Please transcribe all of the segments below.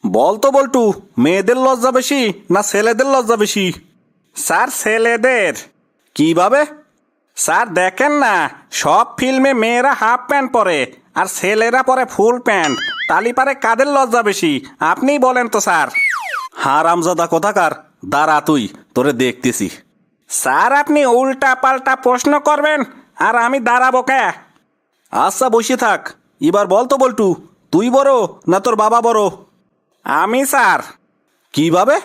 বল তো বল্টু, মেয়েদের লজ্জা বেশি না ছেলেদের লজ্জা বেশি? স্যার ছেলেদের। কিভাবে? স্যার দেখেন না, সব ফিল্মে মেয়েরা হাফ প্যান্ট পরে আর ছেলেরা পরে ফুল প্যান্ট। তালি পারে কাদের লজ্জা বেশি আপনিই বলেন তো স্যার। হারামজাদা কোথাকার, দাঁড়া তুই, তোরে দেখতেছি। স্যার আপনি উল্টা পাল্টা প্রশ্ন করবেন আর আমি দাঁড়াবো কে? আচ্ছা বসে থাক। এবার বল তো বল্টু, তুই বড় না তোর বাবা বড়? আমি স্যার। কিভাবে?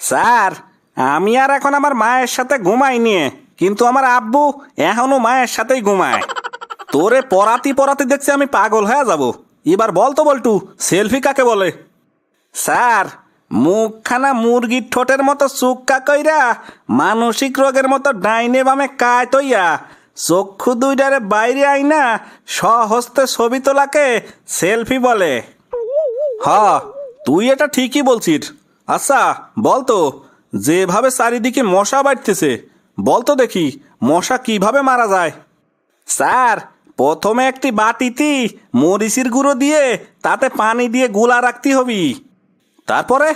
স্যার আমি আর এখন আমার মায়ের সাথে ঘুমাই নিয়ে, কিন্তু আমার আব্বু এখনো মায়ের সাথেই ঘুমায়। তোরে পড়াতে পড়াতে দেখছি আমি পাগল হয়ে যাব। এবার বল তো বল্টু, সেলফি কাকে বলে? স্যার মুখখানা মুরগির ঠোঁটের মতো চুক্কা কইরা মানসিক রোগের মতো ডাইনে বামে কায় তৈয়া চক্ষু দুইটারে বাইরে আইনা সহস্তে ছবি তোলাকে সেলফি বলে। হ, তুই এটা ঠিকই বলছিস। আচ্ছা বল তো, যেভাবে চারিদিকে মশা বাড়তেছে, বল তো দেখি মশা কিভাবে মারা যায়? স্যার প্রথমে একটি বাটিতে মরিচের গুঁড়ো দিয়ে তাতে পানি দিয়ে গুলা রাখতে হবি। তারপরে?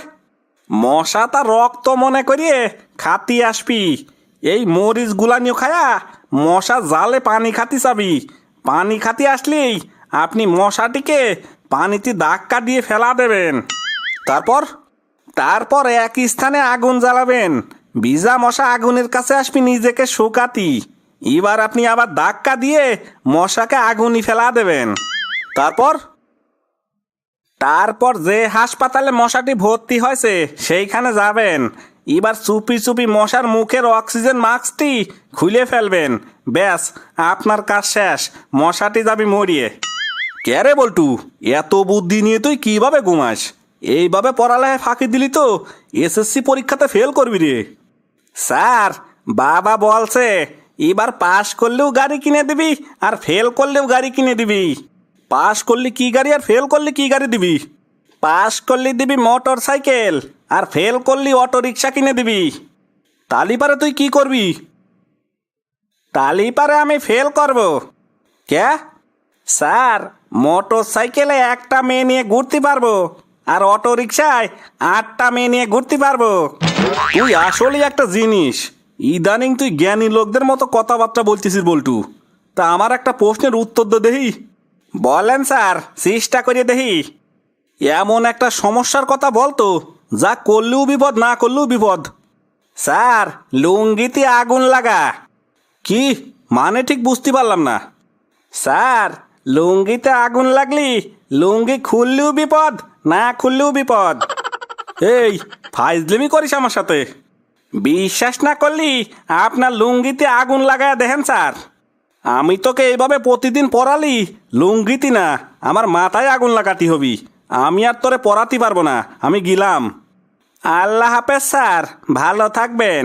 মশা তা রক্ত মনে করিয়ে খাতি আসবি। এই মরিচ গুলানিও খায়া মশা জালে পানি খাতি চাবি। পানি খাতি আসলেই আপনি মশাটিকে পানিতে ধাক্কা দিয়ে ফেলা দেবেন। তারপর? তারপর এক স্থানে আগুন জ্বালাবেন। ভিজা মশা আগুনের কাছে আসবি নিজেকে শুকাতি। এবার আপনি আবার ধাক্কা দিয়ে মশাকে আগুনই ফেলা দেবেন। তারপর? তারপর যে হাসপাতালে মশাটি ভর্তি হয়েছে সেইখানে যাবেন। এবার চুপি চুপি মশার মুখের অক্সিজেন মাস্কটি খুলে ফেলবেন। ব্যাস, আপনার কাজ শেষ, মশাটি যাবি মরিয়ে। কে রে বল্টু, এত বুদ্ধি নিয়ে তুই কিভাবে ঘুমাস? এইভাবে পড়ালেখা ফাঁকি দিলি তো এসএসসি পরীক্ষাতে ফেল করবি রে। স্যার বাবা বলছে এবার পাশ করলেও গাড়ি কিনে দিবি আর ফেল করলেও গাড়ি কিনে দিবি। পাশ করলি কি গাড়ি আর ফেল করলি কি গাড়ি দিবি? পাশ করলে দিবি মোটর সাইকেল আর ফেল করলি অটো রিক্সা কিনে দিবি। তালিপারে তুই কি করবি? তালিপারে আমি ফেল করব। কে? স্যার মোটর সাইকেলে একটা মেয়ে নিয়ে ঘুরতে পারবো আর অটো রিক্সায় 8টা মেয়ে নিয়ে ঘুরতে পারবো। তুই আসলেই একটা জিনিস। ইদানিং তুই জ্ঞানী লোকদের মতো কথাবার্তা বলতেছিস বল্টু। তা আমার একটা প্রশ্নের উত্তর দে দেখি। বলেন স্যার, চেষ্টা করে দেখি। এমন একটা সমস্যার কথা বলতো যা করলেও বিপদ, না করলেও বিপদ। স্যার লুঙ্গিতে আগুন লাগা। কি মানে ঠিক বুঝতে পারলাম না। স্যার লুঙ্গিতে আগুন লাগলি লুঙ্গি খুললেও বিপদ, না খুললেও বিপদ। এই ফাইজলেমি করিস আমার সাথে? বিশ্বাস না করলি আপনার লুঙ্গিতে আগুন লাগায় দেখেন স্যার। আমি তোকে এইভাবে প্রতিদিন পড়ালি, লুঙ্গিতি না আমার মাথায় আগুন লাগাতে হবি। আমি আর তোরে পড়াতে পারবো না, আমি গেলাম। আল্লাহ হাফেজ স্যার, ভালো থাকবেন।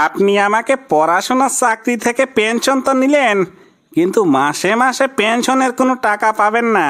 আপনি আমাকে পড়াশোনার চাকরি থেকে পেনশন তো নিলেন, কিন্তু মাসে মাসে পেনশনের কোনো টাকা পাবেন না।